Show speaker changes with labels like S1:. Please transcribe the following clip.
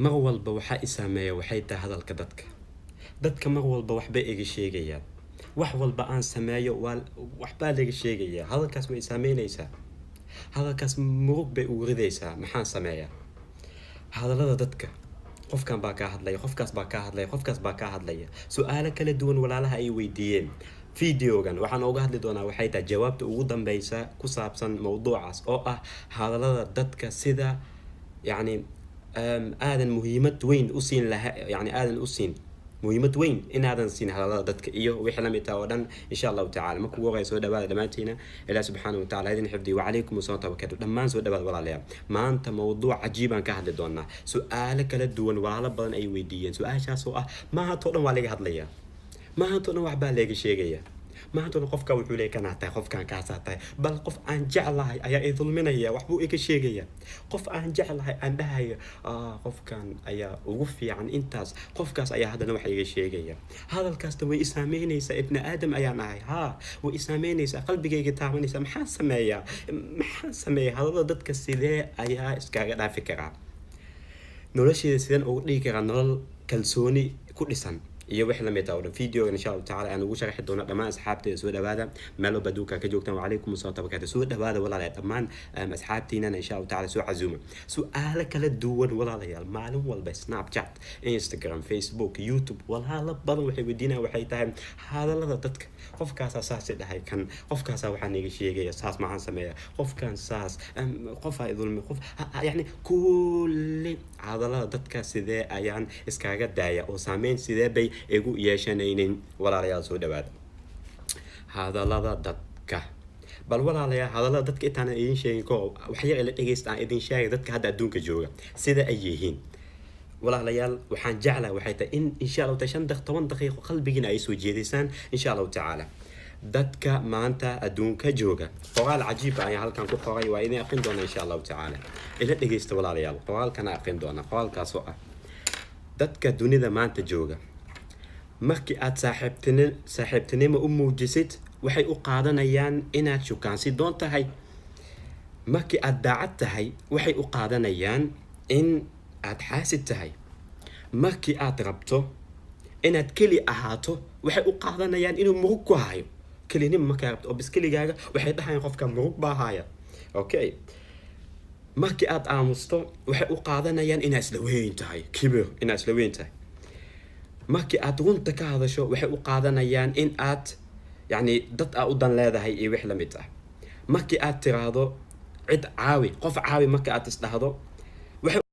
S1: mar walba waxaa i saameeya waxay tahay hadalka dadka mar walba waxbay iga sheegayaan wax walba aan sameeyo waxbaa laga sheegayaa hadalkaas way saameynaysaa hadalkaas murug bay ugu ridaysaa maxaan sameeyaa hadallada dadka qofkan baa ka hadlaya qofkaas baa ka hadlaya su'aalo kala duwan walaalaha ay weydiiyeen videogan waxaan uga hadli doonaa waxay tahay jawaabta ugu dambaysa ku saabsan mowduucaas oo ah hadallada dadka sida يعني آذن مهمة وين أسين لها يعني آذن أسين مهمة وين إن هذا نسين هذا ضدك إياه ويحلم يتواردن إن شاء الله تعالى ما كوا غير سودا بعد دماتينا إلى سبحانه وتعالى هذين حفظي وعليكم السلام وبركاته لما سودا بعد ولا عليها ما أنت موضوع عجيبا كهذا دونا سؤالك للدون ولا بدن أي ويدين سؤال شاسوء ما هتقولن ولا هذليا ما هتقولن وحبا ليك شيء ما هتقولن قف كوي ليك أنا تاي قف كان كاساتاي بل قف أن جعلها أي ظلمنا يا وحبو إيك شيء قف أن جعلها أن ده قف كان أي وقفي عن إنتاز قف كاس أي هذا نوع أي شيء هذا الكاس توي إسامين يسا ابن آدم أي ناي وإسامين يسا قلبي جي تعمل يسا محن سمية هذا ضد كسيدة أي إسكار فكرة نولشي سيدان أقولي كرا نول كالسوني كل سنة iyo wixii la mid ah video insha Allah ta'ala aan ugu sharaxi doona dhamaan asxaabtay soo dhawaada meel baduuka ka joogtaan waalaikum asalaam tabakada soo dhawaada walaalayaal dhamaan asxaabtiina insha Allah ta'ala soo cazuma su'aalo kala duwan walaalayaal maalin walba Snapchat Instagram Facebook YouTube walaala badan waxay weydiinayaan waxay tahay hadallada dadka qofkaas asaas dhahay kan qofkaas waxa naga sheegaya saas maxaan sameeyaa qofkan saas qof ay dulmi qof yani kulli hadallada dadka sidee ayaan iskaga daaya oo saameyn sidee bay igu yeeshanaynin walaalayaal soo dhawaada hadallada dadka bal walaalayaal hadallada dadka intaan idin sheegin ko waxyar ila dhageystaan idin sheegay dadka hadda adduunka jooga sida ay yihiin walaalayaal waxaan jeclahay waxay tahay in insha Allah 10 daqiiqo qalbigiina ay soo jeedisaan insha Allah ta'ala dadka maanta adduunka jooga qoraal cajiib ah halkan ku qoray waa idin aqoon doona insha Allah ta'ala ila dhageysta walaalayaal qoraalkana aqoon doona qoraalkaas oo ah dadka dunida maanta jooga markii aad saaxiibtinimo u muujisid waxay u qaadanayaan inaad shukaansi doon tahay markii aad daacad tahay waxay u qaadanayaan in aad xaasid tahay markii aad rabto inaad keli ahaato waxay u qaadanayaan inuu murug ku hayo kelinimo markaa rabto oo biskiligaaga waxay dhahayaan qofka murug baa haya okay markii aad aamusto waxay u qaadanayaan inaad isla weyn tahay kibir inaad isla weyn tahay markii aad runta ka hadasho waxay u qaadanayaan in aad yani dad aad u dan leedahay iyo wix la mid ah markii aad tiraahdo cid caawi qof caawi markii aad isdhahdo